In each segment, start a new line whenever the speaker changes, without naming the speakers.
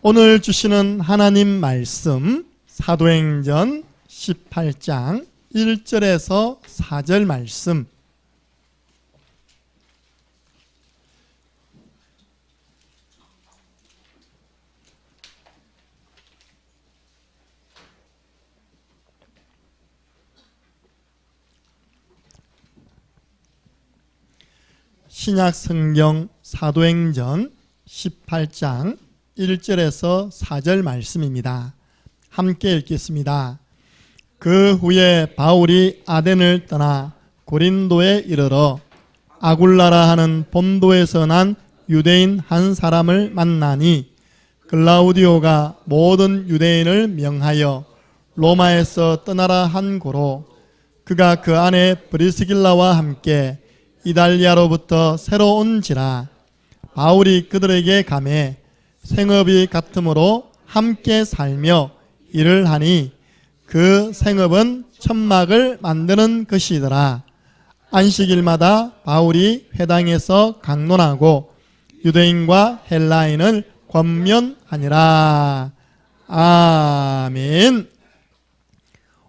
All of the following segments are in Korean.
오늘 주시는 하나님 말씀 사도행전 18장 1절에서 4절 말씀. 신약 성경 사도행전 18장 1절에서 4절 말씀입니다. 함께 읽겠습니다. 그 후에 바울이 아덴을 떠나 고린도에 이르러 아굴라라 하는 본도에서 난 유대인 한 사람을 만나니 글라우디오가 모든 유대인을 명하여 로마에서 떠나라 한 고로 그가 그 안에 브리스길라와 함께 이달리아로부터 새로 온지라. 바울이 그들에게 가매 생업이 같으므로 함께 살며 일을 하니 그 생업은 천막을 만드는 것이더라. 안식일마다 바울이 회당에서 강론하고 유대인과 헬라인을 권면하니라. 아멘.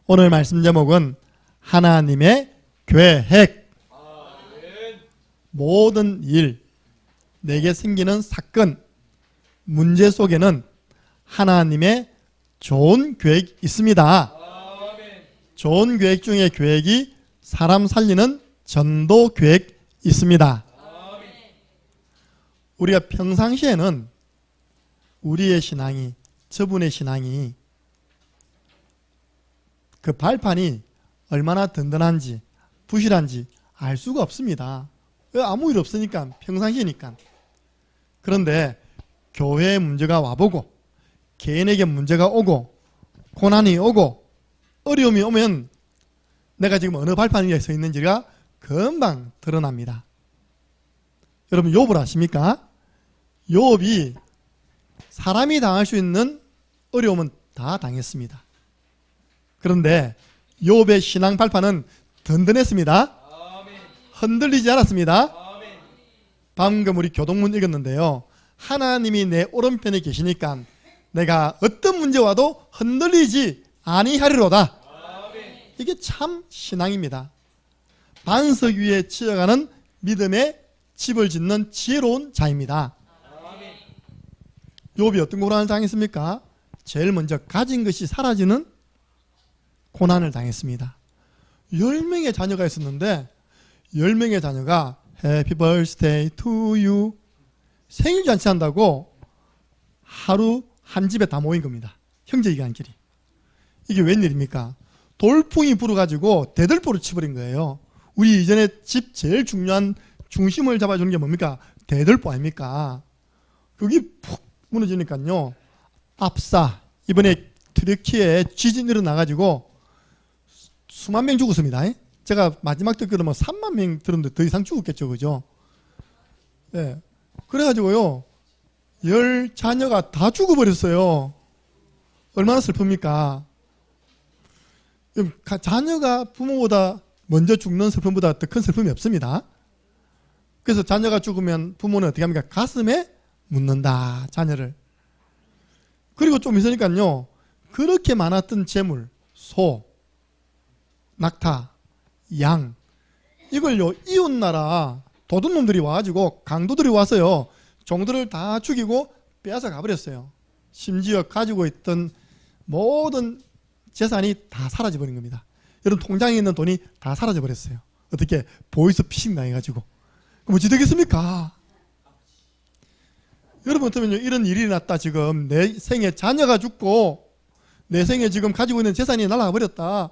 오늘 말씀 제목은 하나님의 계획. 모든 일, 내게 생기는 사건, 문제 속에는 하나님의 좋은 계획이 있습니다. 좋은 계획 중에 계획이 사람 살리는 전도 계획이 있습니다. 우리가 평상시에는 우리의 신앙이, 저분의 신앙이 그 발판이 얼마나 든든한지 부실한지 알 수가 없습니다. 아무 일 없으니까, 평상시니까. 그런데 교회에 문제가 와보고 개인에게 문제가 오고 고난이 오고 어려움이 오면 내가 지금 어느 발판 위에 서 있는지가 금방 드러납니다. 여러분 욥을 아십니까? 욥이 사람이 당할 수 있는 어려움은 다 당했습니다. 그런데 욥의 신앙 발판은 든든했습니다. 흔들리지 않았습니다. 방금 우리 교동문 읽었는데요. 하나님이 내 오른편에 계시니까 내가 어떤 문제 와도 흔들리지 아니하리로다. 이게 참 신앙입니다. 반석 위에 치어가는 믿음의 집을 짓는 지혜로운 자입니다. 욥이 어떤 고난을 당했습니까? 제일 먼저 가진 것이 사라지는 고난을 당했습니다. 10명의 자녀가 있었는데 10명의 자녀가 Happy birthday to you 생일 잔치한다고 하루 한 집에 다 모인 겁니다. 형제이간끼리. 이게 웬일입니까? 돌풍이 불어가지고 대들보를 치버린 거예요. 우리 이전에 집 제일 중요한 중심을 잡아주는 게 뭡니까? 대들보 아닙니까? 그게 푹 무너지니까요. 압사, 이번에 트르키에 지진 일어나가지고 수만 명 죽었습니다. 제가 마지막 때 그러면 3만 명 들었는데 더 이상 죽었겠죠. 그죠? 네. 그래가지고요, 10 자녀가 다 죽어버렸어요. 얼마나 슬픕니까? 자녀가 부모보다 먼저 죽는 슬픔보다 더 큰 슬픔이 없습니다. 그래서 자녀가 죽으면 부모는 어떻게 합니까? 가슴에 묻는다, 자녀를. 그리고 좀 있으니까요, 그렇게 많았던 재물, 소, 낙타, 양, 이걸요, 이웃나라 도둑놈들이 와가지고 강도들이 와서요, 종들을 다 죽이고 빼앗아 가버렸어요. 심지어 가지고 있던 모든 재산이 다 사라져버린 겁니다. 여러분 통장에 있는 돈이 다 사라져버렸어요. 어떻게? 보이스 피싱 당해가지고. 그럼 어찌 되겠습니까? 여러분 어쩌면요, 이런 일이 났다. 지금 내 생에 자녀가 죽고 내 생에 지금 가지고 있는 재산이 날아가 버렸다.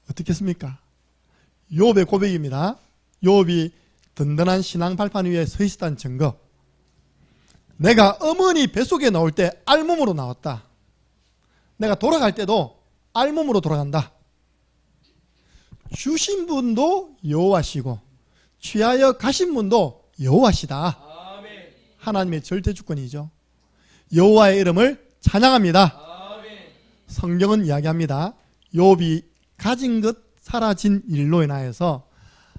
어떻겠습니까? 욥의 고백입니다. 욥이 든든한 신앙 발판 위에 서 있었다는 증거. 내가 어머니 뱃속에 나올 때 알몸으로 나왔다. 내가 돌아갈 때도 알몸으로 돌아간다. 주신 분도 여호와시고 취하여 가신 분도 여호와시다. 하나님의 절대 주권이죠. 여호와의 이름을 찬양합니다. 성경은 이야기합니다. 욥이 가진 것 사라진 일로 인하여서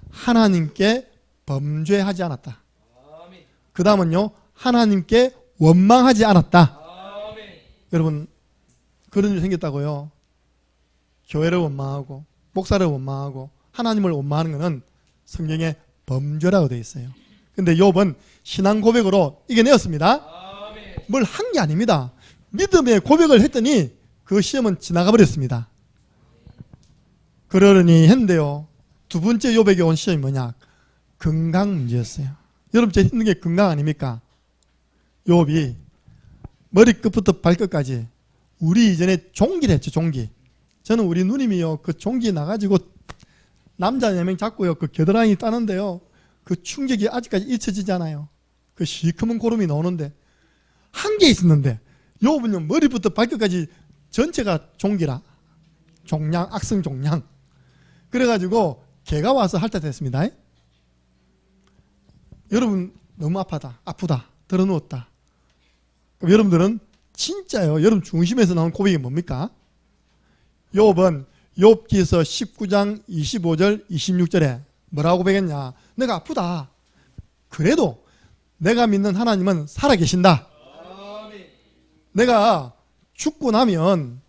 하나님께 범죄하지 않았다. 그 다음은요, 하나님께 원망하지 않았다. 여러분 그런 일이 생겼다고요. 교회를 원망하고 목사를 원망하고 하나님을 원망하는 것은 성경에 범죄라고 되어 있어요. 근데 욥은 신앙 고백으로 이겨내었습니다. 뭘 한 게 아닙니다. 믿음의 고백을 했더니 그 시험은 지나가 버렸습니다. 그러려니 했는데요, 두 번째 욥에게 온 시험이 뭐냐? 건강 문제였어요. 여러분 제일 힘든 게 건강 아닙니까? 욥이 머리끝부터 발끝까지 우리 이전에 종기를 했죠. 종기. 저는 우리 누님이요 그 종기 나가지고 남자 4명 잡고요 그 겨드랑이 따는데요, 그 충격이 아직까지 잊혀지지 않아요. 그 시커먼 고름이 나오는데 한 개 있었는데 욥은요 머리부터 발끝까지 전체가 종기라. 종양, 악성 종양. 그래가지고 개가 와서 핥아댔습니다. 여러분 너무 아프다 들어누웠다. 그럼 여러분들은 진짜요 여러분 중심에서 나온 고백이 뭡니까? 욥은 욥기서 19장 25절 26절에 뭐라고 고백했냐? 내가 아프다. 그래도 내가 믿는 하나님은 살아계신다. 내가 죽고 나면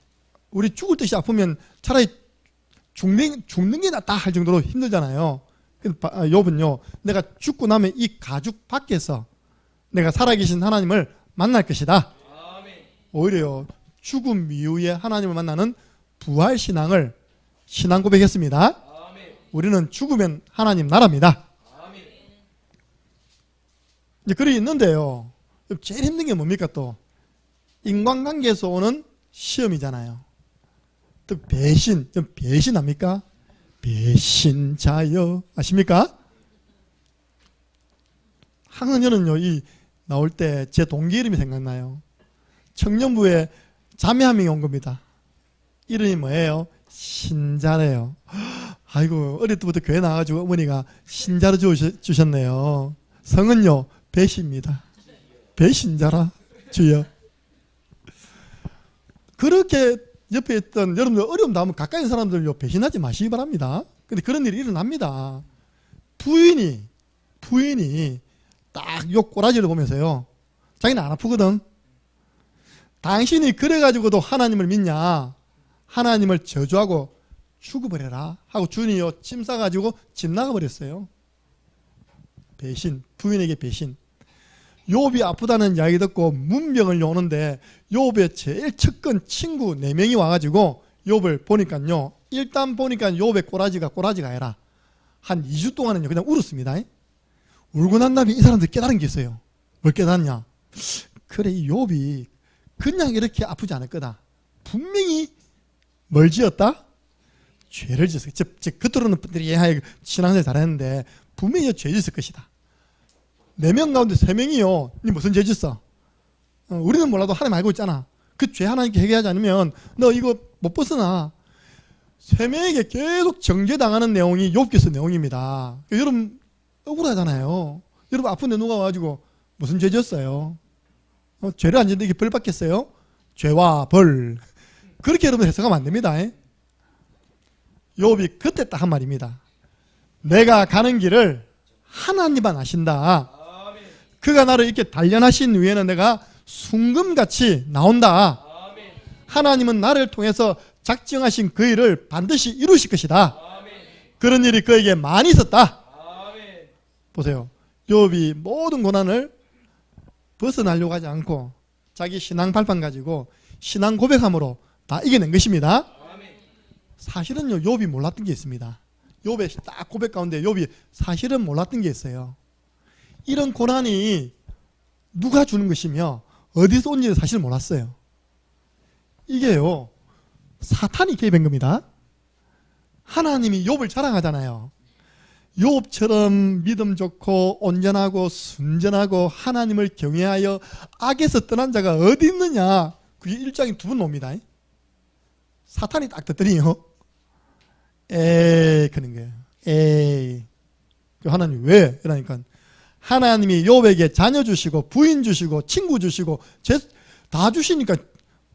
우리 죽을 듯이 아프면 차라리 죽는 게 낫다 할 정도로 힘들잖아요. 욥은요 내가 죽고 나면 이 가죽 밖에서 내가 살아계신 하나님을 만날 것이다. 오히려 죽음 이후에 하나님을 만나는 부활신앙을 신앙 고백했습니다. 우리는 죽으면 하나님 나라입니다. 이제 글이 있는데요, 제일 힘든 게 뭡니까? 또 인간관계에서 오는 시험이잖아요. 또 배신, 좀 배신합니까? 배신자여 아십니까? 항상 저는요 이 나올 때 제 동기 이름이 생각나요. 청년부에 자매 한 명이 온 겁니다. 이름이 뭐예요? 신자래요. 아이고 어릴 때부터 교회 나와가지고 어머니가 신자로 주셨네요. 성은요 배신입니다. 배신자라 주여. 그렇게 옆에 있던 여러분들 어려움 나오면 가까이 있는 사람들요 배신하지 마시기 바랍니다. 근데 그런 일이 일어납니다. 부인이 딱 요 꼬라지를 보면서요, 자기는 안 아프거든. 당신이 그래가지고도 하나님을 믿냐? 하나님을 저주하고 죽어버려라 하고 주인이요 침 싸가지고 집 나가버렸어요. 배신, 부인에게 배신. 욥이 아프다는 이야기 듣고 문병을 오는데 욥의 제일 측근 친구 4명이 와가지고 욥을 보니까요, 일단 보니까 욥의 꼬라지가 아니라 한 2주 동안은요 그냥 울었습니다. 울고 난 다음에 이 사람들이 깨달은 게 있어요. 뭘 깨달았냐? 그래 이 욥이 그냥 이렇게 아프지 않을 거다. 분명히 뭘 지었다? 죄를 지었어요. 즉 겉으로는 분들이 신앙생활 잘했는데 분명히 죄 지었을 것이다. 4명 가운데 3명이요 니 무슨 죄 지었어? 우리는 몰라도 하나님 알고 있잖아. 그 죄 하나님께 해결하지 않으면 너 이거 못 벗어나. 3명에게 계속 정죄당하는 내용이 욥기서 내용입니다. 여러분 억울하잖아요. 여러분 아픈데 누가 와가지고 무슨 죄 지었어요? 죄를 안 지는데 이게 벌 받겠어요? 죄와 벌. 그렇게 여러분 해석하면 안 됩니다. 욥이 그때 딱 한 말입니다. 내가 가는 길을 하나님만 아신다. 그가 나를 이렇게 단련하신 후에는 내가 순금같이 나온다. 하나님은 나를 통해서 작정하신 그 일을 반드시 이루실 것이다. 그런 일이 그에게 많이 있었다. 보세요. 욥이 모든 고난을 벗어나려고 하지 않고 자기 신앙 발판 가지고 신앙 고백함으로 다 이겨낸 것입니다. 사실은요 욥이 몰랐던 게 있습니다. 욥의 딱 고백 가운데 욥이 사실은 몰랐던 게 있어요. 이런 고난이 누가 주는 것이며 어디서 온지를 사실 몰랐어요. 이게요 사탄이 개입한 겁니다. 하나님이 욥을 자랑하잖아요. 욥처럼 믿음 좋고 온전하고 순전하고 하나님을 경외하여 악에서 떠난 자가 어디 있느냐. 그게 1장에 2번 나옵니다. 사탄이 딱 듣더니요 에이 그런 거예요. 에이 하나님 왜? 그러니까 하나님이 욥에게 자녀 주시고 부인 주시고 친구 주시고 다 주시니까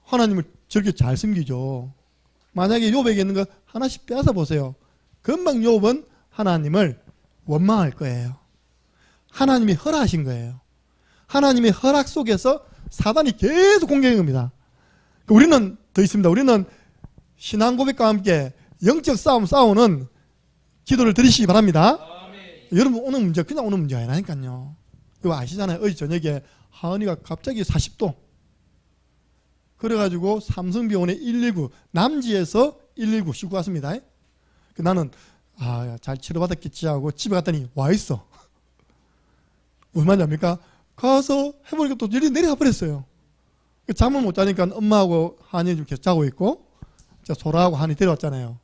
하나님을 저렇게 잘 섬기죠. 만약에 욥에게 있는 거 하나씩 빼앗아 보세요. 금방 욥은 하나님을 원망할 거예요. 하나님이 허락하신 거예요. 하나님의 허락 속에서 사단이 계속 공격한 겁니다. 우리는 더 있습니다. 우리는 신앙 고백과 함께 영적 싸움 싸우는 기도를 드리시기 바랍니다. 여러분 오늘 문제 그냥 오는 문제가 아니라니까요. 이거 아시잖아요. 어제 저녁에 하은이가 갑자기 40도 그래가지고 삼성병원에 119 남지에서 119 싣고 왔습니다. 나는 잘 치료받았겠지 하고 집에 갔더니 와 있어. 얼마냐입니까? 가서 해보니까 또 일이 내려가 버렸어요. 잠을 못 자니까 엄마하고 한이 좀 계속 자고 있고 소라하고 한이 데려왔잖아요.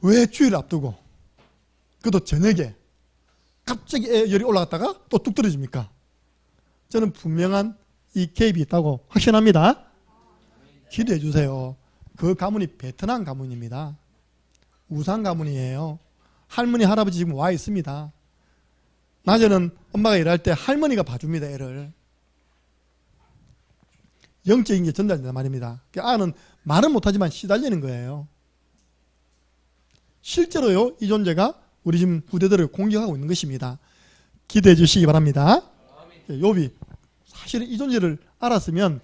왜 주일을 앞두고 그것도 저녁에 갑자기 열이 올라갔다가 또 뚝 떨어집니까? 저는 분명한 이 개입이 있다고 확신합니다. 기도해 주세요. 그 가문이 베트남 가문입니다. 우상 가문이에요. 할머니 할아버지 지금 와 있습니다. 낮에는 엄마가 일할 때 할머니가 봐줍니다. 애를. 영적인 게 전달된단 말입니다. 아는 말은 못하지만 시달리는 거예요. 실제로요 이 존재가 우리 지금 부대들을 공격하고 있는 것입니다. 기도해 주시기 바랍니다. 욥이 사실은 이 존재를 알았으면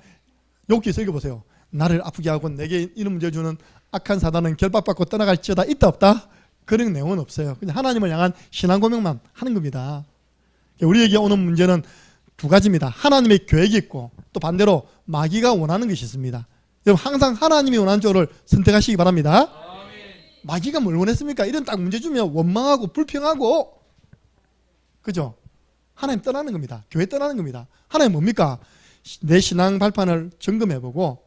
욥기에서 읽어보세요. 나를 아프게 하고 내게 이런 문제를 주는 악한 사단은 결박받고 떠나갈지어다. 있다 없다? 그런 내용은 없어요. 그냥 하나님을 향한 신앙 고백만 하는 겁니다. 우리에게 오는 문제는 두 가지입니다. 하나님의 계획이 있고 또 반대로 마귀가 원하는 것이 있습니다. 여러분 항상 하나님이 원하는 쪽을 선택하시기 바랍니다. 마귀가 뭘 원했습니까? 이런 딱 문제 주면 원망하고 불평하고 그죠? 하나님 떠나는 겁니다. 교회 떠나는 겁니다. 하나님 뭡니까? 내 신앙 발판을 점검해보고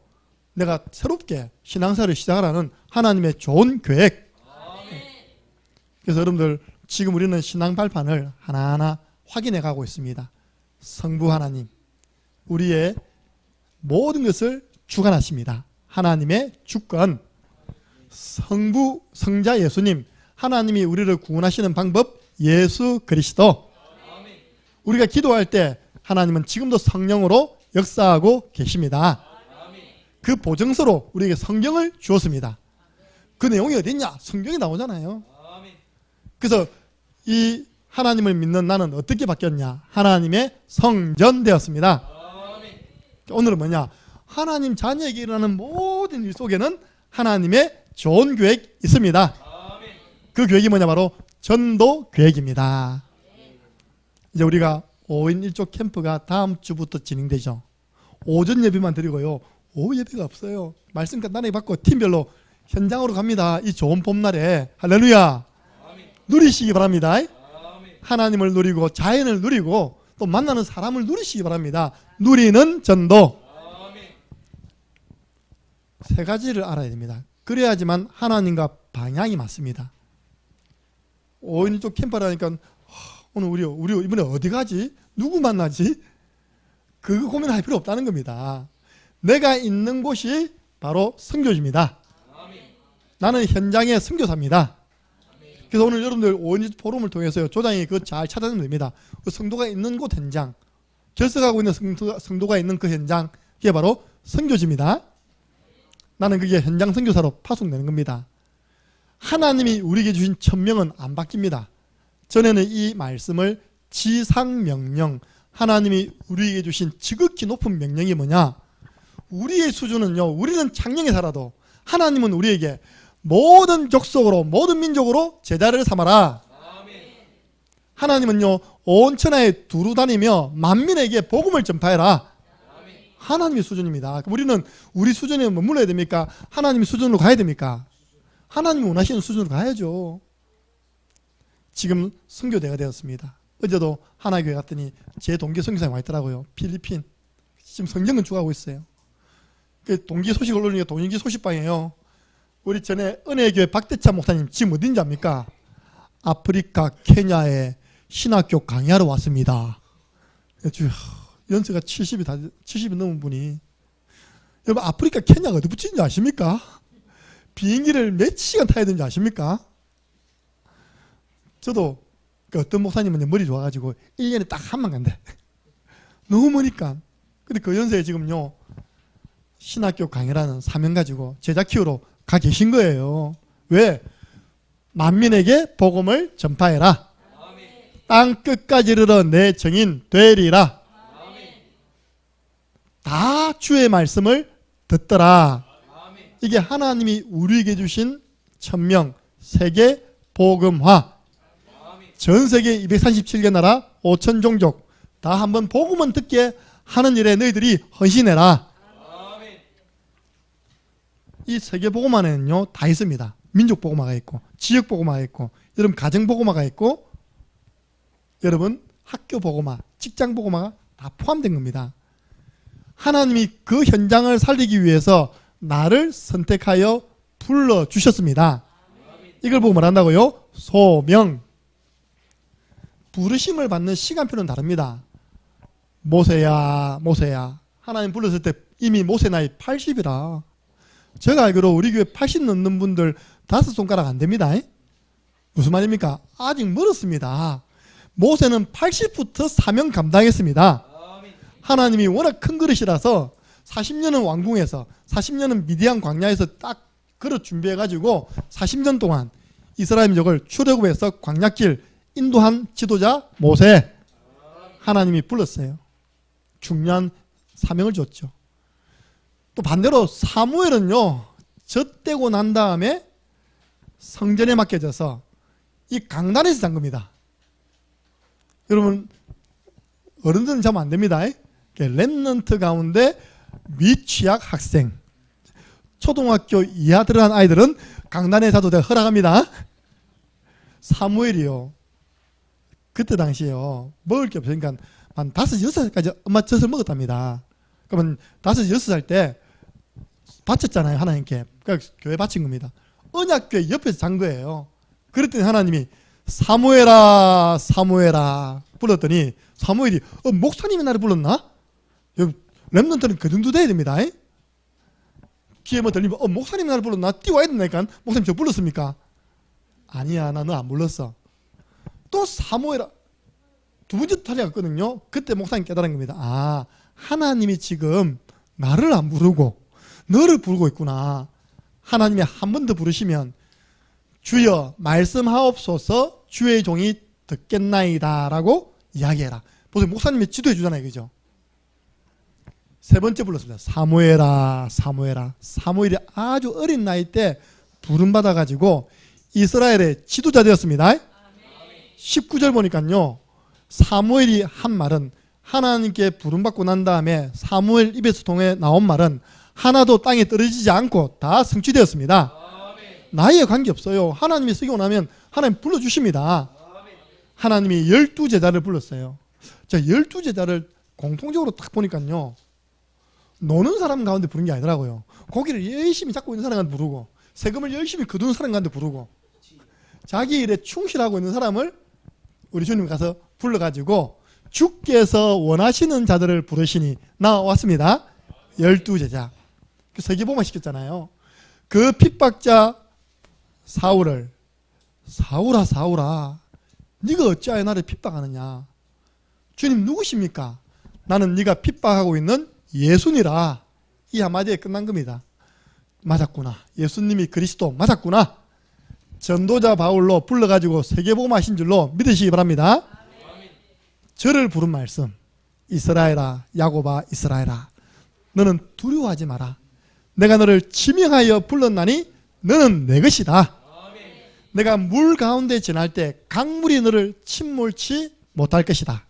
내가 새롭게 신앙사를 시작하라는 하나님의 좋은 계획. 그래서 여러분들 지금 우리는 신앙 발판을 하나하나 확인해 가고 있습니다. 성부 하나님 우리의 모든 것을 주관하십니다. 하나님의 주권 성부 성자 예수님 하나님이 우리를 구원하시는 방법 예수 그리스도 우리가 기도할 때 하나님은 지금도 성령으로 역사하고 계십니다. 그 보증서로 우리에게 성경을 주었습니다. 그 내용이 어디 있냐? 성경에 나오잖아요. 그래서 이 하나님을 믿는 나는 어떻게 바뀌었냐? 하나님의 성전 되었습니다. 오늘은 뭐냐? 하나님 자녀에게 일어나는 모든 일 속에는 하나님의 좋은 계획이 있습니다. 그 계획이 뭐냐? 바로 전도 계획입니다. 이제 우리가 5인 1조 캠프가 다음 주부터 진행되죠. 오전 예배만 드리고요. 오후 예배가 없어요. 말씀 간단하게 받고 팀별로 현장으로 갑니다. 이 좋은 봄날에 할렐루야 누리시기 바랍니다. 하나님을 누리고 자연을 누리고 또 만나는 사람을 누리시기 바랍니다. 누리는 전도 세 가지를 알아야 됩니다. 그래야지만 하나님과 방향이 맞습니다. 5인 1조 캠프라니까 오늘 우리 이번에 어디 가지? 누구 만나지? 그거 고민할 필요 없다는 겁니다. 내가 있는 곳이 바로 선교지입니다. 나는 현장의 선교사입니다. 그래서 오늘 여러분들 5인 1조 포럼을 통해서요. 조장이 그거 잘 찾아내면 됩니다. 그 성도가 있는 곳 현장 결석하고 있는 성도가 있는 그 현장 그게 바로 선교지입니다. 나는 그게 현장 선교사로 파송되는 겁니다. 하나님이 우리에게 주신 천명은 안 바뀝니다. 전에는 이 말씀을 지상명령 하나님이 우리에게 주신 지극히 높은 명령이 뭐냐? 우리의 수준은요. 우리는 창녕에 살아도 하나님은 우리에게 모든 족속으로 모든 민족으로 제자를 삼아라. 하나님은요. 온 천하에 두루 다니며 만민에게 복음을 전파해라. 하나님의 수준입니다. 우리는 우리 수준에 머물러야 됩니까? 하나님의 수준으로 가야 됩니까? 하나님이 원하시는 수준으로 가야죠. 지금 선교대가 되었습니다. 어제도 하나교회 갔더니 제 동기 선교사님 와 있더라고요. 필리핀. 지금 성경 건축하고 있어요. 그 동기 소식을 올리니까 동기 소식방이에요. 우리 전에 은혜교회 박대찬 목사님 지금 어딘지 압니까? 아프리카 케냐에 신학교 강의하러 왔습니다. 연세가 70이 넘은 분이 여러분 아프리카 케냐가 어디 붙이는지 아십니까? 비행기를 몇 시간 타야 되는지 아십니까? 저도 그 어떤 목사님은 머리 좋아가지고 1년에 딱 한 번 간대. 너무 머니까. 근데 그 연세에 지금요 신학교 강의라는 사명 가지고 제자 키우러 가 계신 거예요. 왜? 만민에게 복음을 전파해라. 땅 끝까지 이르러 내 증인 되리라. 다 주의 말씀을 듣더라. 이게 하나님이 우리에게 주신 천명 세계 복음화. 전 세계 237개 나라 5천 종족 다 한번 복음은 듣게 하는 일에 너희들이 헌신해라. 이 세계 복음화는요 다 있습니다. 민족 복음화가 있고 지역 복음화가 있고 여러분 가정 복음화가 있고 여러분 학교 복음화, 직장 복음화가 다 포함된 겁니다. 하나님이 그 현장을 살리기 위해서 나를 선택하여 불러주셨습니다. 이걸 보고 뭐란다고요? 소명. 부르심을 받는 시간표는 다릅니다. 모세야 모세야 하나님 불렀을 때 이미 모세 나이 80이라. 제가 알기로 우리 교회 80 넘는 분들 5손가락 안 됩니다. 무슨 말입니까? 아직 멀었습니다. 모세는 80부터 사명 감당했습니다. 하나님이 워낙 큰 그릇이라서 40년은 왕궁에서 40년은 미디안 광야에서 딱 그릇 준비해가지고 40년 동안 이스라엘 민족을 출애굽에서 광야길 인도한 지도자 모세. 하나님이 불렀어요. 중요한 사명을 줬죠. 또 반대로 사무엘은요 젖대고 난 다음에 성전에 맡겨져서 이 강단에서 잔 겁니다. 여러분 어른들은 자면 안 됩니다. 렘넌트 가운데 미취학 학생 초등학교 이하 들어간 아이들은 강단에 자도 제가 허락합니다. 사무엘이요 그때 당시에요 먹을 게 없으니까 한 5, 6살까지 엄마 젖을 먹었답니다. 그러면 5, 6살 때 바쳤잖아요 하나님께. 그러니까 교회 바친 겁니다. 언약교회 옆에서 잔 거예요. 그랬더니 하나님이 사무엘아 사무엘아 불렀더니 사무엘이 목사님이 나를 불렀나? 렘넌트는 그 정도 돼야 됩니다. 귀에 뭐 들리면 목사님이 나를 불렀나? 뛰어와야 된다니까. 목사님 저 불렀습니까? 아니야 나 너 안 불렀어. 또 사무엘아 두 번째 탈려갔거든요. 그때 목사님 깨달은 겁니다. 아 하나님이 지금 나를 안 부르고 너를 부르고 있구나. 하나님이 한 번 더 부르시면 주여 말씀하옵소서 주의 종이 듣겠나이다 라고 이야기해라. 보세요 목사님이 지도해 주잖아요. 그죠? 세 번째 불렀습니다. 사무엘아 사무엘아. 사무엘이 아주 어린 나이 때 부름받아 가지고 이스라엘의 지도자 되었습니다. 19절 보니까요 사무엘이 한 말은 하나님께 부름받고 난 다음에 사무엘 입에서 통해 나온 말은 하나도 땅에 떨어지지 않고 다 성취되었습니다. 나이에 관계없어요. 하나님이 쓰고 나면 하나님 불러주십니다. 하나님이 12제자를 불렀어요. 자, 12제자를 공통적으로 딱 보니까요 노는 사람 가운데 부른 게 아니더라고요. 고기를 열심히 잡고 있는 사람 가운데 부르고 세금을 열심히 거두는 사람 가운데 부르고 자기 일에 충실하고 있는 사람을 우리 주님 가서 불러가지고 주께서 원하시는 자들을 부르시니 나왔습니다. 12제자. 그 세계복음화 시켰잖아요. 그 핍박자 사울을 사울아 사울아 네가 어찌하여 나를 핍박하느냐. 주님 누구십니까? 나는 네가 핍박하고 있는 예수니라. 이 한마디에 끝난 겁니다. 맞았구나. 예수님이 그리스도 맞았구나. 전도자 바울로 불러가지고 세계복음화 하신 줄로 믿으시기 바랍니다. 저를 부른 말씀 이스라엘아 야곱아 이스라엘아 너는 두려워하지 마라. 내가 너를 지명하여 불렀나니 너는 내 것이다. 내가 물 가운데 지날 때 강물이 너를 침몰치 못할 것이다.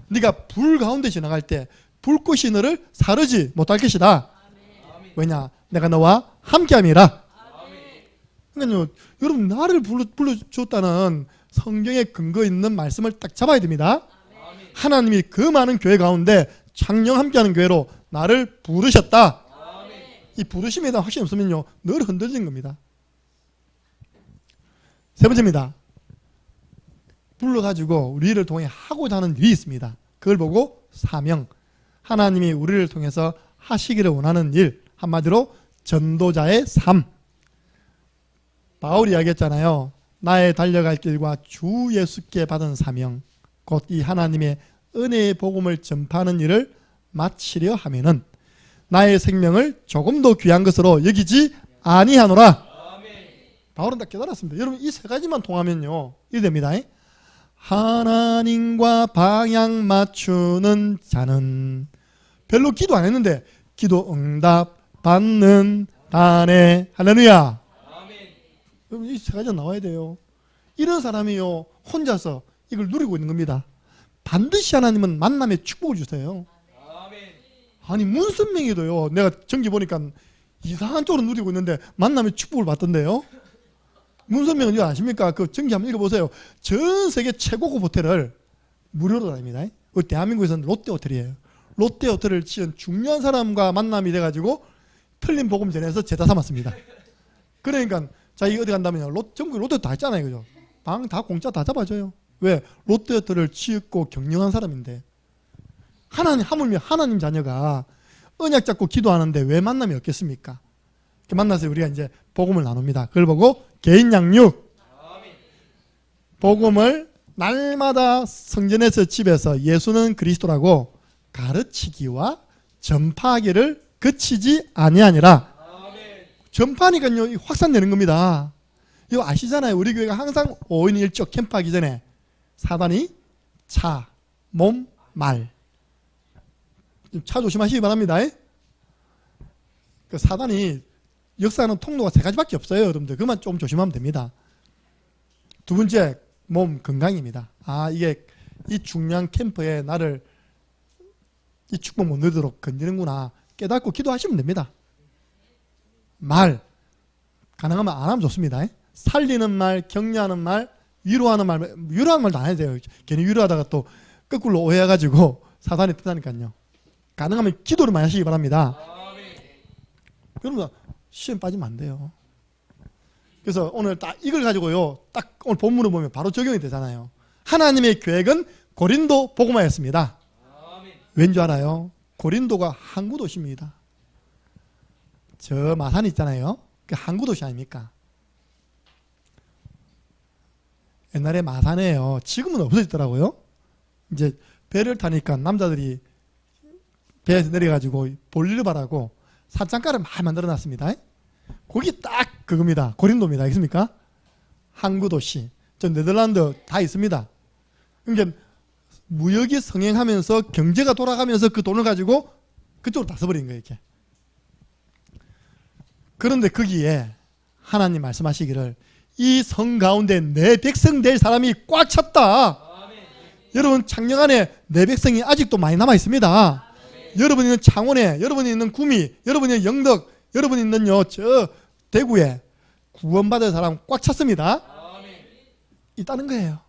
네가 불 가운데 지나갈 때 불꽃이 너를 사르지 못할 것이다. 왜냐? 내가 너와 함께함이라. 그러니까요, 여러분 나를 불러줬다는 성경에 근거 있는 말씀을 딱 잡아야 됩니다. 하나님이 그 많은 교회 가운데 창녕 함께하는 교회로 나를 부르셨다. 이 부르심에 대한 확신이 없으면요 늘 흔들리는 겁니다. 세 번째입니다. 불러가지고 우리를 통해 하고자 하는 일이 있습니다. 그걸 보고 사명. 하나님이 우리를 통해서 하시기를 원하는 일. 한마디로 전도자의 삶. 바울이 이야기했잖아요. 나의 달려갈 길과 주 예수께 받은 사명 곧 이 하나님의 은혜의 복음을 전파하는 일을 마치려 하면은 나의 생명을 조금도 귀한 것으로 여기지 아니하노라. 바울은 다 깨달았습니다. 여러분 이 세 가지만 통하면요 이래 됩니다. 하나님과 방향 맞추는 자는 별로 기도 안 했는데 기도 응답 받는 아내. 할렐루야. 그럼 이 세 가지가 나와야 돼요. 이런 사람이요 혼자서 이걸 누리고 있는 겁니다. 반드시 하나님은 만남의 축복을 주세요. 아니 문선명이도요 내가 전기 보니까 이상한 쪽으로 누리고 있는데 만남의 축복을 받던데요. 문선명은 이거 아십니까? 그 전기 한번 읽어보세요. 전 세계 최고급 호텔을 무료로 다닙니다. 그 대한민국에서는 롯데호텔이에요. 롯데호텔을 지은 중요한 사람과 만남이 돼가지고 틀린 복음 전해서 제자 삼았습니다. 그러니까 자기 어디 간다면요 전국 롯데 다 했잖아요, 그죠? 방 다 공짜 다 잡아줘요. 왜? 롯데호텔을 지었고 경영한 사람인데. 하나님, 하물며 하나님 자녀가 언약 잡고 기도하는데 왜 만남이 없겠습니까? 만나서 우리가 이제 복음을 나눕니다. 그걸 보고 개인 양육, 복음을 날마다 성전에서 집에서 예수는 그리스도라고 가르치기와 전파하기를 그치지 아니하니라. 전파하니까요 확산되는 겁니다. 이거 아시잖아요. 우리 교회가 항상 5인 1조 캠프하기 전에 사단이 차, 몸, 말. 차 조심하시기 바랍니다. 그 사단이 역사하는 통로가 세 가지밖에 없어요. 여러분들 그만 좀 조심하면 됩니다. 두 번째 몸 건강입니다. 이게 이 중요한 캠프에 나를 이 축복 못 누리도록 건드는구나 깨닫고 기도하시면 됩니다. 말 가능하면 안 하면 좋습니다. 살리는 말, 격려하는 말, 위로하는 말도 안 해야 돼요. 괜히 위로하다가 또 거꾸로 오해해가지고 사단이 뜨다니까요. 가능하면 기도를 많이 하시기 바랍니다. 그러면 시험 빠지면 안 돼요. 그래서 오늘 딱 이걸 가지고요 딱 오늘 본문을 보면 바로 적용이 되잖아요. 하나님의 계획은 고린도 복음화였습니다. 왠지 알아요? 고린도가 항구 도시입니다. 저 마산 있잖아요. 그 항구 도시 아닙니까? 옛날에 마산에요. 지금은 없어졌더라고요. 이제 배를 타니까 남자들이 배에서 내려가지고 볼일바라고 산장가를 많이 만들어놨습니다. 거기 딱 그겁니다. 고린도입니다. 알겠습니까? 항구 도시. 저 네덜란드 다 있습니다. 그러니까 무역이 성행하면서 경제가 돌아가면서 그 돈을 가지고 그쪽으로 다 써버린 거예요. 이렇게. 그런데 거기에 하나님 말씀하시기를 이 성 가운데 내 백성 될 사람이 꽉 찼다. 여러분 창녕안에 내 백성이 아직도 많이 남아 있습니다. 여러분이 있는 창원에, 여러분이 있는 구미, 여러분이 있는 영덕, 여러분이 있는요 저 대구에 구원받을 사람 꽉 찼습니다. 있다는 거예요.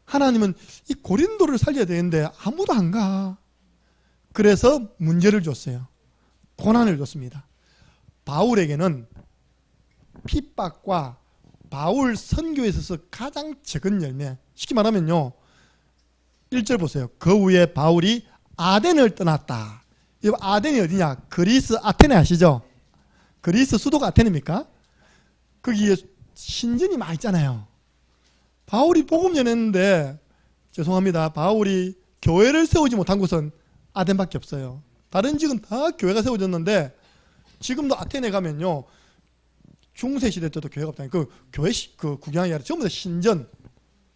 하나님은 이 고린도를 살려야 되는데 아무도 안 가. 그래서 문제를 줬어요. 고난을 줬습니다. 바울에게는 핍박과 바울 선교에 있어서 가장 적은 열매. 쉽게 말하면요 1절 보세요. 그 후에 바울이 아덴을 떠났다. 이 아덴이 어디냐? 그리스 아테네 아시죠? 그리스 수도가 아테네입니까? 거기에 신전이 많이 있잖아요. 바울이 복음 전했는데 죄송합니다. 바울이 교회를 세우지 못한 곳은 아덴밖에 없어요. 다른 지역은 다 교회가 세워졌는데 지금도 아테네 가면요 중세 시대 때도 교회가 없다니 그 교회 그 구경하기 아니라 전부 다 신전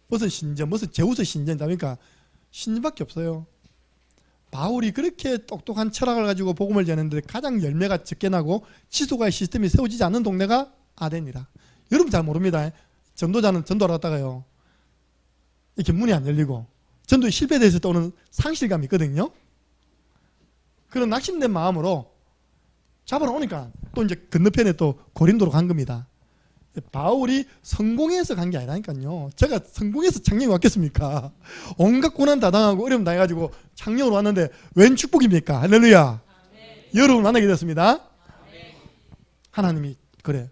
무슨 신전 무슨 제우스 신전이다 보니까 신전밖에 없어요. 바울이 그렇게 똑똑한 철학을 가지고 복음을 전했는데 가장 열매가 적게 나고 지도가의 시스템이 세워지지 않는 동네가 아덴이라. 여러분 잘 모릅니다. 전도자는 전도하러 갔다가요 이렇게 문이 안 열리고 전도에 실패돼서 또 오는 상실감이 있거든요. 그런 낙심된 마음으로 잡으러 오니까 또 이제 건너편에 또 고린도로 간 겁니다. 바울이 성공해서 간 게 아니라니까요. 제가 성공해서 창녕에 왔겠습니까? 온갖 고난 다 당하고 어려움 당해가지고 창녕으로 왔는데 웬 축복입니까? 할렐루야. 여러분 만나게 됐습니다. 하나님이 그래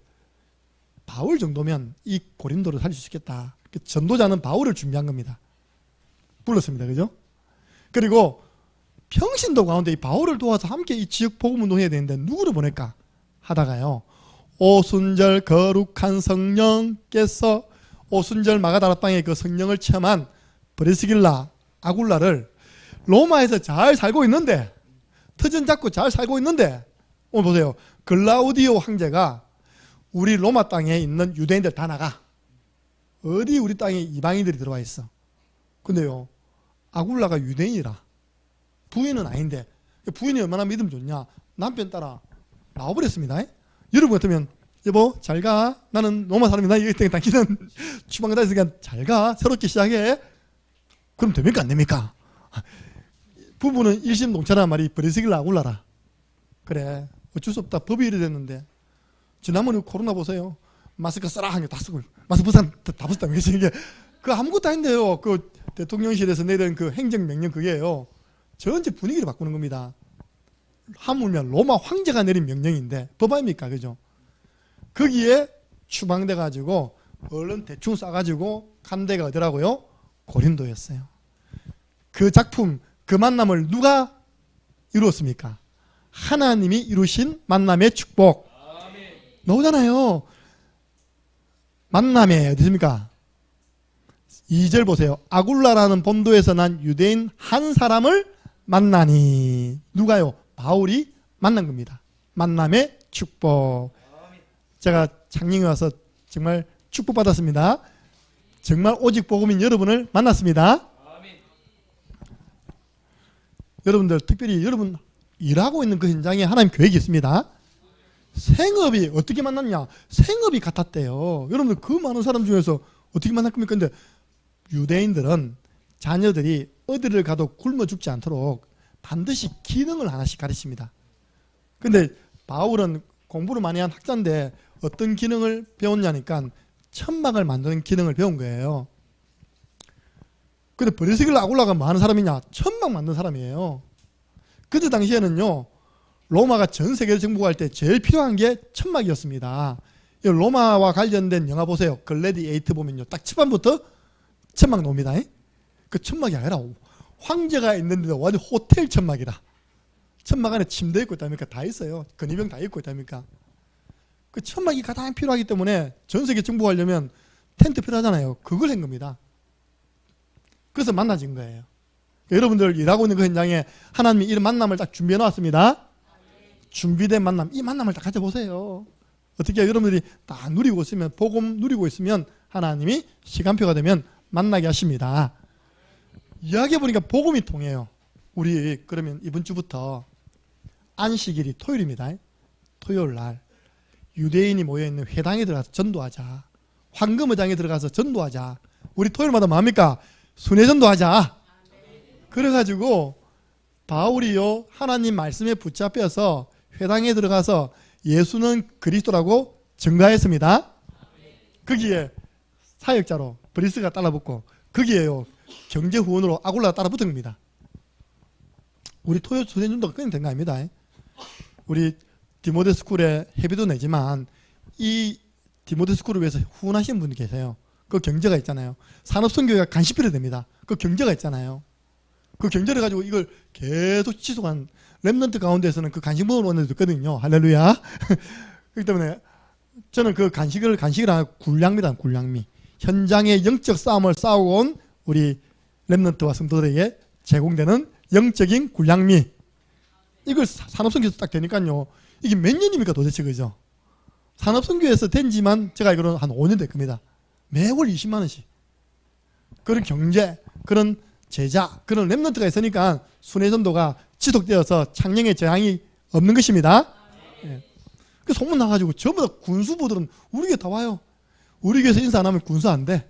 바울 정도면 이 고린도를 살릴 수 있겠다. 전도자는 바울을 준비한 겁니다. 불렀습니다. 그죠? 그리고 평신도 가운데 이 바울을 도와서 함께 이 지역 복음 운동해야 되는데 누구를 보낼까 하다가요 오순절 거룩한 성령께서 오순절 마가다락방의 그 성령을 체험한 브리스길라 아굴라를 로마에서 잘 살고 있는데 터전 잡고 잘 살고 있는데 오늘 보세요. 글라우디오 황제가 우리 로마 땅에 있는 유대인들 다 나가. 어디 우리 땅에 이방인들이 들어와 있어. 근데요 아굴라가 유대인이라 부인은 아닌데 부인이 얼마나 믿음 좋냐. 남편 따라 나와버렸습니다. 여러분 같으면 여보 잘가, 나는 로마 사람이다, 이랬더니 당신은 주방에다 그냥 잘가, 새롭게 시작해. 그럼 됩니까 안 됩니까? 부부는 일심동체라는 말이 브레스길라 아굴라라. 그래 어쩔 수 없다, 법이 이래 됐는데. 지난번에 코로나 보세요. 마스크 써라 하니 다 쓰고, 마스크 벗어 다 벗었다. 이게 그 아무것도 아닌데요. 그 대통령실에서 내린 그 행정명령 그게요, 전체 분위기를 바꾸는 겁니다. 하물며 로마 황제가 내린 명령인데 법 아닙니까? 그죠? 거기에 추방돼 가지고 얼른 대충 싸가지고 간 데가 어디라고요? 고린도였어요. 그 작품, 그 만남을 누가 이루었습니까? 하나님이 이루신 만남의 축복. 나오잖아요. 만남의 어디십니까? 2절 보세요. 아굴라라는 본도에서 난 유대인 한 사람을 만나니. 누가요? 바울이 만난 겁니다. 만남의 축복. 제가 창녕에 와서 정말 축복받았습니다. 정말 오직 복음인 여러분을 만났습니다. 여러분들, 특별히 여러분 일하고 있는 그 현장에 하나님 계획이 있습니다. 생업이 어떻게 만났냐? 생업이 같았대요. 여러분들 그 많은 사람 중에서 어떻게 만날 겁니까? 근데 유대인들은 자녀들이 어디를 가도 굶어 죽지 않도록 반드시 기능을 하나씩 가르칩니다. 근데 바울은 공부를 많이 한 학자인데 어떤 기능을 배웠냐니까 천막을 만드는 기능을 배운 거예요. 근데 브레스길라 아굴라가 뭐 하는 사람이냐? 천막 만드는 사람이에요. 그때 당시에는요, 로마가 전 세계를 정복할 때 제일 필요한 게 천막이었습니다. 로마와 관련된 영화 보세요. 글래디에이터 보면요, 딱 초반부터 천막 나옵니다. 그 천막이 아니라 황제가 있는데도 완전 호텔 천막이라. 천막 안에 침대 있고 있다니까 다 있어요. 근위병 다 있고 있다니까. 그 천막이 가장 필요하기 때문에 전 세계 정복하려면 텐트 필요하잖아요. 그걸 한 겁니다. 그래서 만나진 거예요. 여러분들 일하고 있는 그 현장에 하나님이 이런 만남을 딱 준비해 놨습니다. 준비된 만남, 이 만남을 딱 가져보세요. 어떻게 여러분들이 다 누리고 있으면, 복음 누리고 있으면 하나님이 시간표가 되면 만나게 하십니다. 이야기해보니까 복음이 통해요. 우리 그러면 이번 주부터 안식일이 토요일입니다. 토요일 날 유대인이 모여있는 회당에 들어가서 전도하자. 황금의장에 들어가서 전도하자. 우리 토요일마다 뭐합니까? 순회전도하자. 그래가지고 바울이요, 하나님 말씀에 붙잡혀서 회당에 들어가서 예수는 그리스도라고 증거했습니다. 거기에 사역자로 브리스가 따라붙고, 거기에요 경제후원으로 아굴라가 따라붙은 겁니다. 우리 토요 순회전도가 그냥 된 거 아닙니다. 우리 디모데 스쿨에 회비도 내지만 이 디모데 스쿨을 위해서 후원하시는 분이 계세요. 그 경제가 있잖아요. 산업선교회가 간식비를 냅니다. 그 경제가 있잖아요. 그 경제를 가지고 이걸 계속 지속한 렘넌트 가운데서는 그 간식 먹으러 오는 애도 있거든요. 할렐루야. 그렇기 때문에 저는 그 간식을 아니라 굴량미다. 굴량미. 현장의 영적 싸움을 싸우고 온 우리 렘넌트와 성도들에게 제공되는 영적인 굴량미. 이걸 산업선교에서 딱 되니까요, 이게 몇 년입니까 도대체, 그죠? 산업선교에서 된 지만 제가 알기로는 한 5년 될 겁니다. 매월 20만 원씩. 그런 경제, 그런 제자, 그런 렘넌트가 있으니까 순회전도가 지속되어서 창녕에 저항이 없는 것입니다. 예. 그 소문 나가지고 전부 다 군수부들은 우리 교회 다 와요. 우리 교회에서 인사 안 하면 군수 안 돼.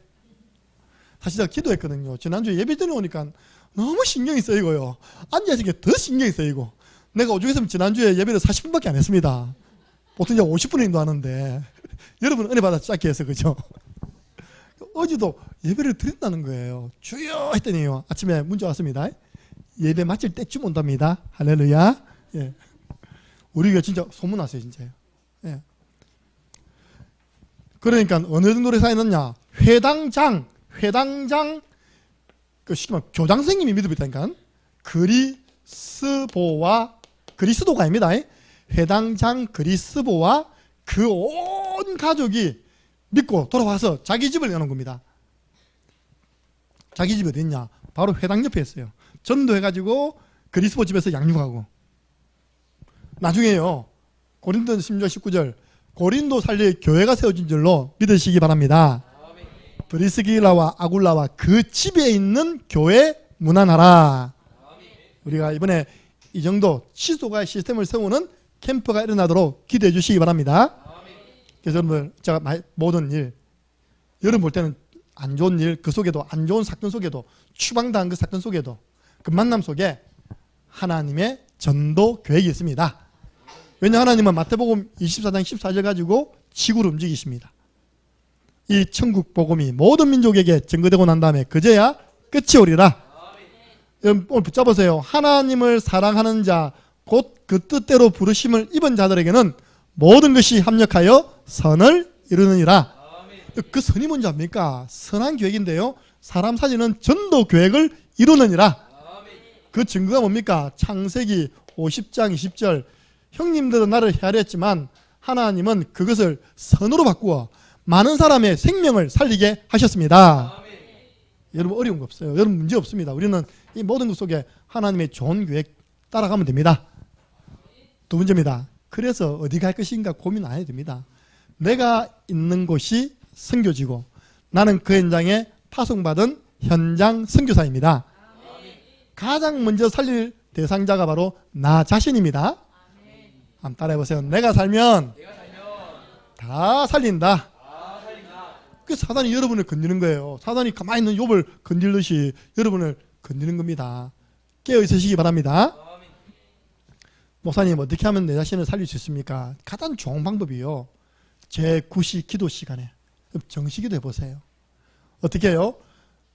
사실 제가 기도했거든요. 지난주에 예배 드려 오니까 너무 신경이 쓰이고요. 앉아있으니까 더 신경이 쓰이고. 내가 오죽했으면 지난주에 예배를 40분밖에 안 했습니다. 보통 이제 50분에 인도하는데 여러분 은혜 받아 짧게 해서, 그죠? 어제도 예배를 드린다는 거예요. 주여 했더니요, 아침에 문자 왔습니다. 예배 마칠 때쯤 온답니다. 할렐루야. 예. 우리 교회 진짜 소문났어요, 진짜요. 예. 그러니까 어느 정도로 쌓여놨냐? 회당장 그 쉽게 말하면 교장 선생님이 믿음이 있다니까. 그리스도가 아닙니다. 회당장 그리스도와 그 온 가족이 믿고 돌아와서 자기 집을 여는 겁니다. 자기 집이 어디 있냐? 바로 회당 옆에 있어요. 전도해가지고 그리스도 집에서 양육하고. 나중에요, 고린도 10절 19절 고린도 살리에 교회가 세워진 줄로 믿으시기 바랍니다. 브리스길라와 아굴라와 그 집에 있는 교회 문안하라. 우리가 이번에 이 정도 치소가의 시스템을 세우는 캠프가 일어나도록 기도해 주시기 바랍니다. 그래서 여러분들 제가 모든 일, 여러분 볼 때는 안 좋은 일, 그 속에도 안 좋은 사건 속에도 추방당한 그 사건 속에도 그 만남 속에 하나님의 전도 계획이 있습니다. 왜냐 하나님은 마태복음 24장 14절 가지고 지구를 움직이십니다. 이 천국 복음이 모든 민족에게 증거되고 난 다음에 그제야 끝이 오리라. 여러분 오늘 붙잡으세요. 하나님을 사랑하는 자 곧 그 뜻대로 부르심을 입은 자들에게는 모든 것이 합력하여 선을 이루느니라. 그 선이 뭔지 압니까? 선한 계획인데요. 사람 살리는 전도 계획을 이루느니라. 그 증거가 뭡니까? 창세기 50장 20절 형님들은 나를 헤아려 했지만 하나님은 그것을 선으로 바꾸어 많은 사람의 생명을 살리게 하셨습니다. 여러분 어려운 거 없어요. 여러분 문제 없습니다. 우리는 이 모든 것 속에 하나님의 좋은 계획 따라가면 됩니다. 두 번째입니다. 그래서 어디 갈 것인가 고민 안 해도 됩니다. 내가 있는 곳이 선교지고 나는 그 현장에 파송받은 현장 선교사입니다. 가장 먼저 살릴 대상자가 바로 나 자신입니다. 한번 따라해보세요. 내가 살면 다 살린다. 그 사단이 여러분을 건드는 거예요. 사단이 가만히 있는 욥을 건들듯이 여러분을 건드는 겁니다. 깨어 있으시기 바랍니다. 목사님 어떻게 하면 내 자신을 살릴 수 있습니까? 가장 좋은 방법이요. 제9시 기도 시간에 정시기도 해보세요. 어떻게 해요?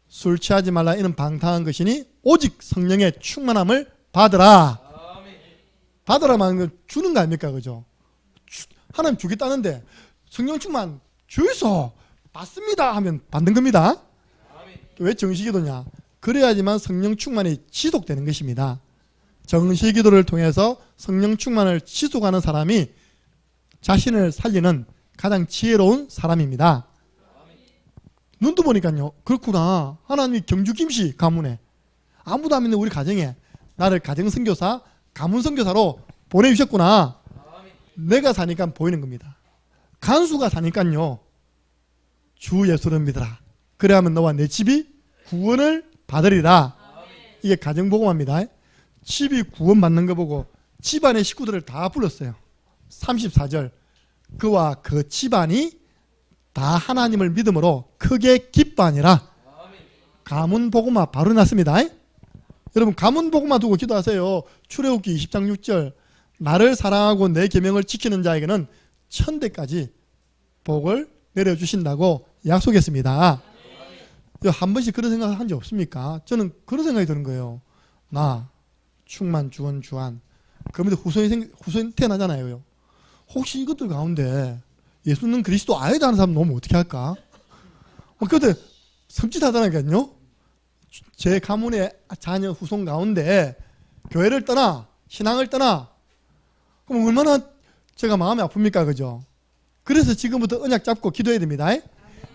술 취하지 말라 이는 방탕한 것이니 오직 성령의 충만함을 받으라. 받으라만 건 주는 거 아닙니까? 그죠? 하나님 주겠다는데 성령 충만 주이소 받습니다 하면 받는 겁니다. 왜 정시기도냐? 그래야지만 성령 충만이 지속되는 것입니다. 정시기도를 통해서 성령 충만을 지속하는 사람이 자신을 살리는 가장 지혜로운 사람입니다. 눈도 보니까요. 그렇구나. 하나님이 경주 김씨 가문에 아무도 안 믿는 우리 가정에 나를 가정선교사, 가문선교사로 보내주셨구나. 내가 사니까 보이는 겁니다. 간수가 사니까요. 주 예수를 믿으라. 그래야만 너와 내 집이 구원을 받으리라. 이게 가정복음합니다. 집이 구원받는 거 보고 집안의 식구들을 다 불렀어요. 34절 그와 그 집안이 다 하나님을 믿음으로 크게 기뻐하니라. 가문복음화 바로 났습니다. 여러분 가문복음화 두고 기도하세요. 출애굽기 20장 6절 나를 사랑하고 내 계명을 지키는 자에게는 천대까지 복을 내려주신다고 약속했습니다. 한 번씩 그런 생각 한 적 없습니까? 저는 그런 생각이 드는 거예요. 나 충만 주원 주한 그러면 후손이 태어나잖아요. 혹시 이것들 가운데 예수는 그리스도 아니다 하는 사람 놓으면 어떻게 할까? 그때 섬찟하다니까요. 제 가문의 자녀 후손 가운데 교회를 떠나 신앙을 떠나 그럼 얼마나 제가 마음이 아픕니까? 그죠? 그래서 지금부터 언약 잡고 기도해야 됩니다.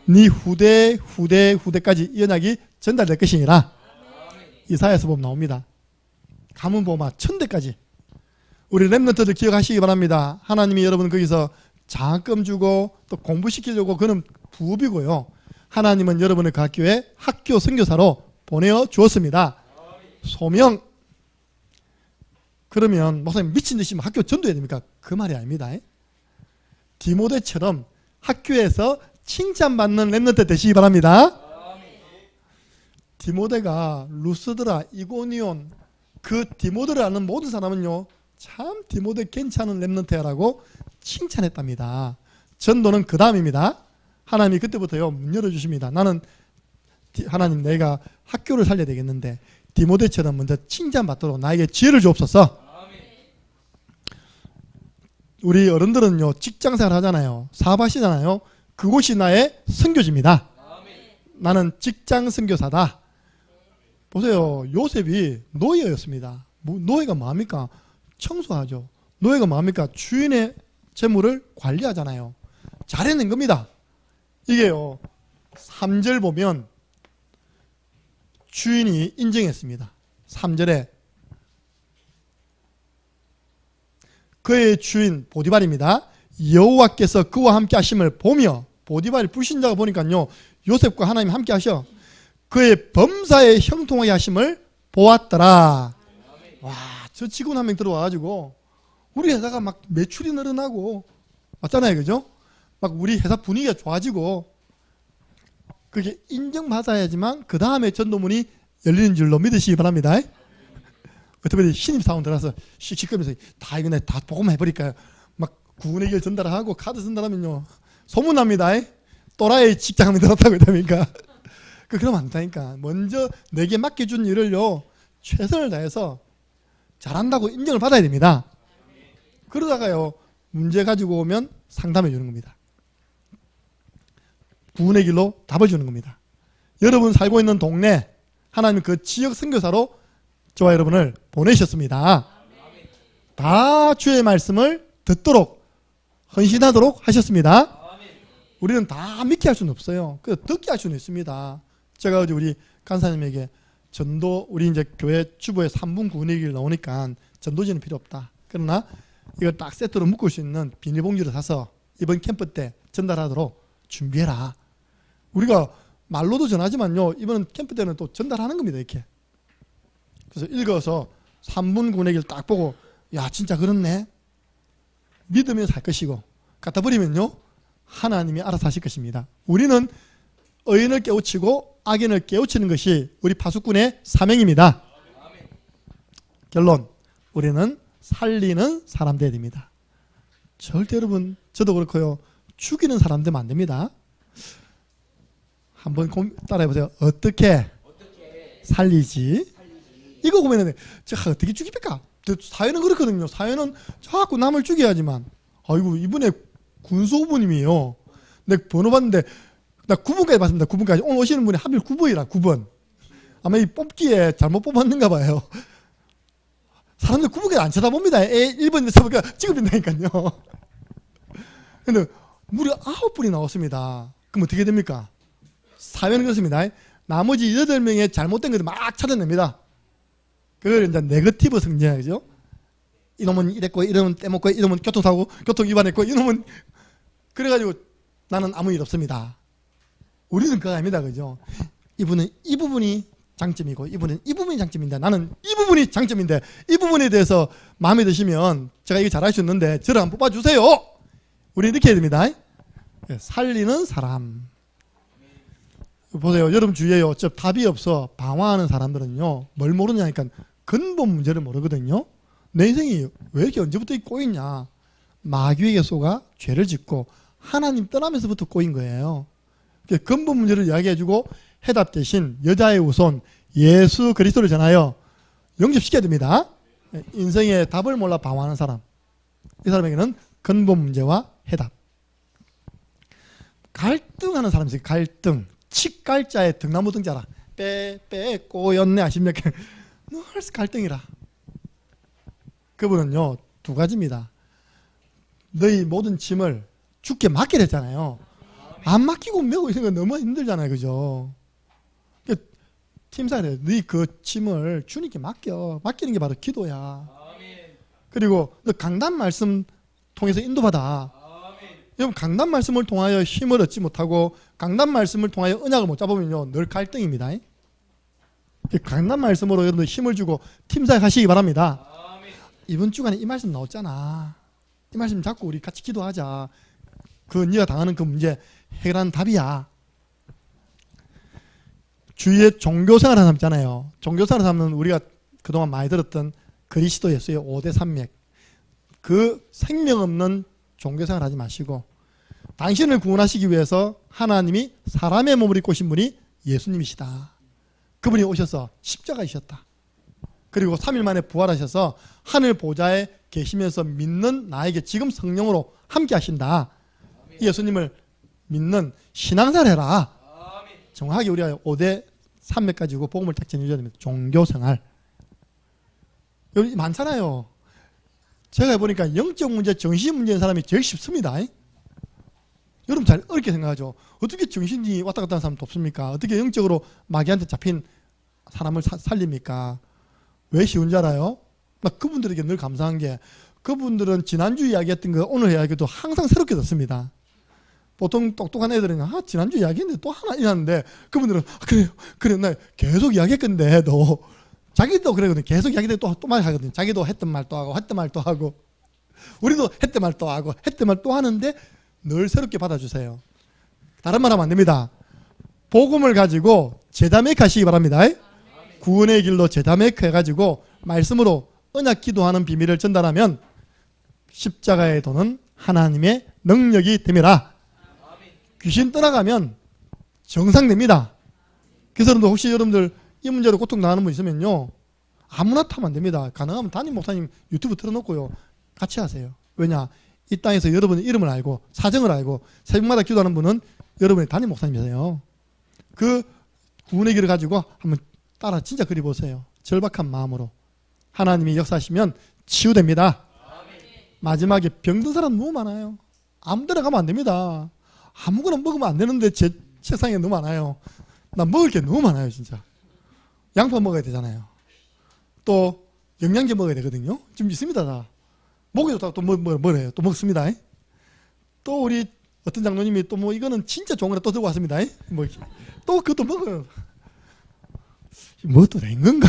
네 후대까지 이 언약이 전달될 것이니라. 이사야서 보면 나옵니다. 가문 보마 천대까지. 우리 렘넌트들 기억하시기 바랍니다. 하나님이 여러분 거기서 장학금 주고 또 공부시키려고 그는 부업이고요. 하나님은 여러분을 그 학교에 학교 선교사로 보내어 주었습니다. 소명. 그러면 목사님 미친 듯이 학교 전도해야 됩니까? 그 말이 아닙니다. 디모데처럼 학교에서 칭찬받는 렘넌트 되시기 바랍니다. 디모데가 루스드라, 이고니온 그 디모데를 아는 모든 사람은요 참 디모데 괜찮은 렘넌트야라고 칭찬했답니다. 전도는 그 다음입니다. 하나님이 그때부터요 문 열어주십니다. 나는 하나님 내가 학교를 살려야 되겠는데 디모데처럼 먼저 칭찬받도록 나에게 지혜를 주옵소서. 우리 어른들은요 직장생활 하잖아요. 사업하시잖아요. 그곳이 나의 선교지입니다. 나는 직장 선교사다. 보세요. 요셉이 노예였습니다. 노예가 뭐합니까? 청소하죠. 노예가 뭐합니까? 주인의 재물을 관리하잖아요. 잘해낸 겁니다. 이게요 3절 보면 주인이 인정했습니다. 3절에 그의 주인 보디발입니다. 여호와께서 그와 함께 하심을 보며 보디발이 불신자가 보니까요 요셉과 하나님 함께 하셔 그의 범사에 형통하게 하심을 보았더라. 와 저 직원 한 명 들어와가지고 우리 회사가 막 매출이 늘어나고 맞잖아요, 그죠? 막 우리 회사 분위기가 좋아지고 그게 인정받아야지만 그 다음에 전도문이 열리는 줄로 믿으시기 바랍니다. 어떻게 신입사원 들어와서 씩씩거리면서 다 이거 다 복음해버릴까요? 막 구원의 길 전달하고 카드 전달하면요 소문납니다. 또라이 직장에 들었다고 했다니까. 그러면 안 된다니까. 먼저 내게 맡겨준 일을요 최선을 다해서 잘한다고 인정을 받아야 됩니다. 그러다가요 문제 가지고 오면 상담해 주는 겁니다. 구원의 길로 답을 주는 겁니다. 여러분 살고 있는 동네 하나님 그 지역 선교사로 저와 여러분을 보내셨습니다. 다 주의 말씀을 듣도록 헌신하도록 하셨습니다. 우리는 다 믿게 할 수는 없어요. 그 듣게 할 수는 있습니다. 제가 어제 우리 간사님에게 전도 우리 이제 교회 주보에 3분 구원의 길 나오니까 전도지는 필요 없다. 그러나 이걸 딱 세트로 묶을 수 있는 비닐봉지를 사서 이번 캠프 때 전달하도록 준비해라. 우리가 말로도 전하지만요 이번 캠프 때는 또 전달하는 겁니다. 이렇게 그래서 읽어서 3분 구원의 길 딱 보고 야 진짜 그렇네 믿으면 살 것이고 갖다 버리면요 하나님이 알아서 하실 것입니다. 우리는 의인을 깨우치고 악인을 깨우치는 것이 우리 파수꾼의 사명입니다. 결론 우리는 살리는 사람 되어야 됩니다. 절대 여러분 저도 그렇고요 죽이는 사람 되면 안 됩니다. 한번 따라해보세요. 어떻게 살리지? 이거 보면은 제가 어떻게 죽입니까? 사회는 그렇거든요. 사회는 자꾸 남을 죽여야지만 아이고 이번에 군소부님이요. 내가 번호 봤는데 나 9번까지 봤습니다. 9번까지. 오늘 오시는 분이 하필 9번이라 9번. 아마 이 뽑기에 잘못 뽑았는가 봐요. 사람들 9번까지 안 쳐다봅니다. 1번 쳐보니까 찍어빈다니까요. 근데 무려 9분이 나왔습니다. 그럼 어떻게 됩니까? 사회는 그렇습니다. 나머지 8명의 잘못된 것들 막 찾아냅니다. 그걸 이제 네거티브 성징이죠. 이놈은 이랬고, 이놈은 떼먹고, 이놈은 교통사고, 교통 위반했고, 이놈은 그래가지고 나는 아무 일 없습니다. 우리는 그거 아닙니다, 그죠? 이분은 이 부분이 장점이고, 이분은 이 부분이 장점인데, 나는 이 부분이 장점인데, 이 부분에 대해서 마음에 드시면 제가 이거 잘할 수 있는데 저를 한번 뽑아주세요. 우리 이렇게 해야 됩니다. 살리는 사람. 보세요. 여러분 주위에요. 저 답이 없어 방황하는 사람들은요. 뭘 모르냐니까 근본 문제를 모르거든요. 내 인생이 왜 이렇게 언제부터 꼬이냐. 마귀에게 속아 죄를 짓고 하나님 떠나면서부터 꼬인 거예요. 근본 문제를 이야기해주고 해답 대신 여자의 우선 예수 그리스도를 전하여 영접시켜야 됩니다. 인생의 답을 몰라 방황하는 사람. 이 사람에게는 근본 문제와 해답. 갈등하는 사람이 있어요. 갈등. 칡갈자에 등나무 등자라 꼬였네 아십니까? 늘 갈등이라. 그분은요 2가지입니다. 너희 모든 짐을 주께 맡기려 했잖아요. 안 맡기고 메고 있는 건 너무 힘들잖아요, 그죠? 팀사래 너희 그 짐을 주님께 맡기는 게 바로 기도야. 그리고 너 강단 말씀 통해서 인도받아. 여러분 강단 말씀을 통하여 힘을 얻지 못하고 강단 말씀을 통하여 언약을 못 잡으면요 늘 갈등입니다. 강단 말씀으로 여러분들 힘을 주고 팀사역 하시기 바랍니다. 이번 주간에 이 말씀 나왔잖아. 이 말씀 잡고 우리 같이 기도하자. 그 네가 당하는 그 문제 해결하는 답이야. 주위에 종교생활하는 사람 있잖아요. 종교생활하는 사람은 우리가 그동안 많이 들었던 그리스도 예수의 5대 산맥. 그 생명 없는 종교생활 하지 마시고 당신을 구원하시기 위해서 하나님이 사람의 몸을 입고 오신 분이 예수님이시다. 그분이 오셔서 십자가이셨다. 그리고 3일 만에 부활하셔서 하늘 보좌에 계시면서 믿는 나에게 지금 성령으로 함께 하신다. 예수님을 믿는 신앙생활 해라. 정확하게 우리가 5대 산맥 가지고 복음을 딱 전해줘야 됩니다. 종교생활. 여기 많잖아요. 제가 해보니까 영적 문제, 정신 문제인 사람이 제일 쉽습니다. 여러분 잘 어렵게 생각하죠. 어떻게 정신이 왔다 갔다 하는 사람도 없습니까? 어떻게 영적으로 마귀한테 잡힌 사람을 살립니까? 왜 쉬운 줄 알아요? 나 그분들에게 늘 감사한 게 그분들은 지난주 이야기했던 거 오늘 이야기도 항상 새롭게 듣습니다. 보통 똑똑한 애들은 지난주 이야기했는데 또 하나 이러는데 그분들은 그래요 나 계속 이야기했건데 너 자기도 그러거든요. 계속 자기도 또 말 하거든요. 자기도 했던 말 또 하고 했던 말 또 하고 우리도 했던 말 또 하고 했던 말 또 하는데 늘 새롭게 받아주세요. 다른 말 하면 안 됩니다. 복음을 가지고 제자메이크 하시기 바랍니다. 구원의 길로 제자메이크 해가지고 말씀으로 언약 기도하는 비밀을 전달하면 십자가의 도는 하나님의 능력이 됩니다. 귀신 떠나가면 정상됩니다. 그래서 여러분들 혹시 여러분들 이 문제로 고통당하는 분 있으면요, 아무나 타면 안 됩니다. 가능하면 담임 목사님 유튜브 틀어놓고요 같이 하세요. 왜냐, 이 땅에서 여러분의 이름을 알고 사정을 알고 새벽마다 기도하는 분은 여러분의 담임 목사님이세요. 그 구원의 길을 가지고 한번 따라 진짜 그려보세요. 절박한 마음으로 하나님이 역사하시면 치유됩니다. 마지막에 병든 사람 너무 많아요. 아무데나 가면 안 됩니다. 아무거나 먹으면 안 되는데 제 책상에 너무 많아요. 나 먹을 게 너무 많아요. 진짜 양파 먹어야 되잖아요. 또 영양제 먹어야 되거든요. 지금 있습니다. 다 목에도 또 뭐래요. 또 먹습니다. 또 우리 어떤 장로님이 또 뭐 이거는 진짜 좋은 거라 또 들고 왔습니다. 뭐 또 그것도 먹어요. 뭐 또 된 건가?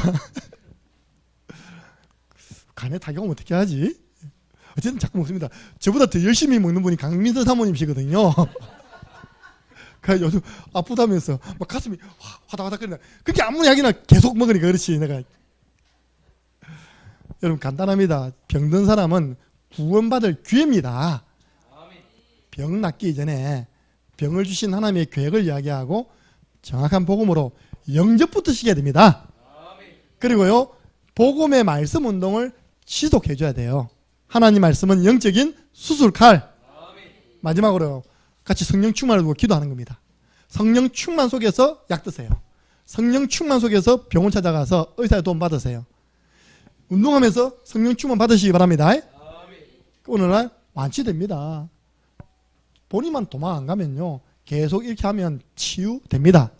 간에 타격하면 어떻게 하지? 어쨌든 자꾸 먹습니다. 저보다 더 열심히 먹는 분이 강민선 사모님이시거든요. 그래서 요즘 아프다면서 막 가슴이 화닥화닥거린다. 그렇게 아무 약이나 계속 먹으니까 그렇지. 내가 여러분 간단합니다. 병든 사람은 구원받을 기회입니다. 병 낫기 전에 병을 주신 하나님의 계획을 이야기하고 정확한 복음으로 영접부터 시켜야 됩니다. 그리고요, 복음의 말씀 운동을 지속해 줘야 돼요. 하나님 말씀은 영적인 수술칼. 마지막으로 같이 성령 충만을 두고 기도하는 겁니다. 성령 충만 속에서 약 드세요. 성령 충만 속에서 병원 찾아가서 의사의 도움 받으세요. 운동하면서 성령 충만 받으시기 바랍니다. 오늘날 완치됩니다. 본인만 도망 안 가면요, 계속 이렇게 하면 치유됩니다.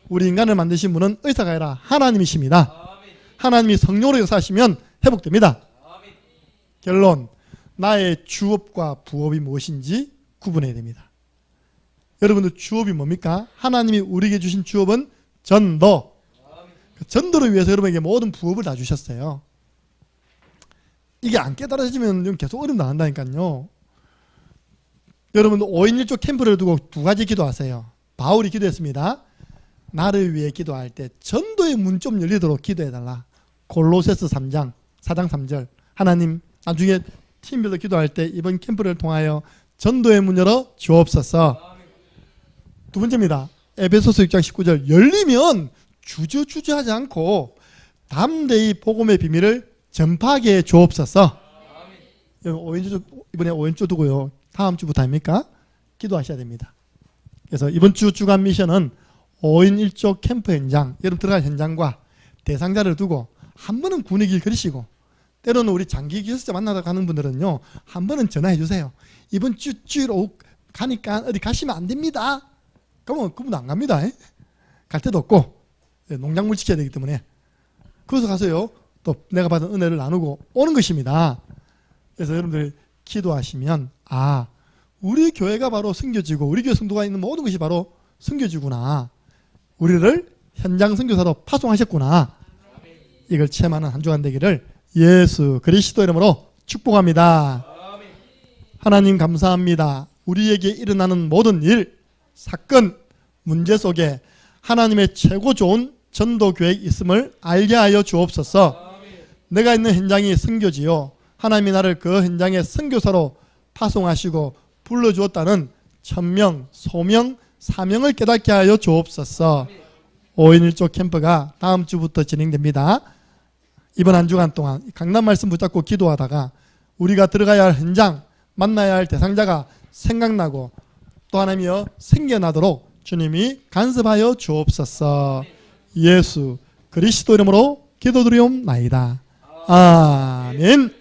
우리 인간을 만드신 분은 의사가 아니라 하나님이십니다. 하나님이 성령으로 역사하시면 회복됩니다. 결론, 나의 주업과 부업이 무엇인지 구분해야 됩니다. 여러분들 주업이 뭡니까? 하나님이 우리에게 주신 주업은 전도. 그 전도를 위해서 여러분에게 모든 부업을 다 주셨어요. 이게 안 깨달아지면 계속 어려움 당한다니까요. 여러분 5인 1조 캠프를 두고 두 가지 기도하세요. 바울이 기도했습니다. 나를 위해 기도할 때 전도의 문 좀 열리도록 기도해달라. 골로새서 3장 4장 3절. 하나님, 나중에 팀별로 기도할 때 이번 캠프를 통하여 전도의 문 열어 주옵소서. 두 번째입니다. 에베소서 6장 19절. 열리면 주저주저하지 않고 담대히 복음의 비밀을 전파하게 해 주옵소서. 이번에 5인조 두고요, 다음 주부터 아닙니까? 기도하셔야 됩니다. 그래서 이번 주 주간 미션은 5인 1조 캠프 현장, 여러분 들어갈 현장과 대상자를 두고 한 번은 군의 길 그리시고, 때로는 우리 장기 기술자 만나러 가는 분들은요, 한 번은 전화해 주세요. 이번 주일 오후 가니까 어디 가시면 안 됩니다. 그러면 그분 안 갑니다. 갈 데도 없고 농작물 지켜야 되기 때문에. 거기서 가서요, 또 내가 받은 은혜를 나누고 오는 것입니다. 그래서 여러분들 기도하시면, 아, 우리 교회가 바로 선교지고 우리 교회 성도가 있는 모든 것이 바로 선교지구나, 우리를 현장 선교사로 파송하셨구나, 이걸 체험하는 한 주간 되기를 예수 그리스도 이름으로 축복합니다. 하나님 감사합니다. 우리에게 일어나는 모든 일, 사건, 문제 속에 하나님의 최고 좋은 전도 계획이 있음을 알게 하여 주옵소서. 내가 있는 현장이 선교지요, 하나님이 나를 그 현장의 선교사로 파송하시고 불러주었다는 천명, 소명, 사명을 깨닫게 하여 주옵소서. 5인 1조 캠프가 다음 주부터 진행됩니다. 이번 한 주간 동안 강단 말씀 붙잡고 기도하다가 우리가 들어가야 할 현장, 만나야 할 대상자가 생각나고 또 하나님이여 생겨나도록 주님이 간섭하여 주옵소서. 예수 그리스도 이름으로 기도드리옵나이다. 아멘.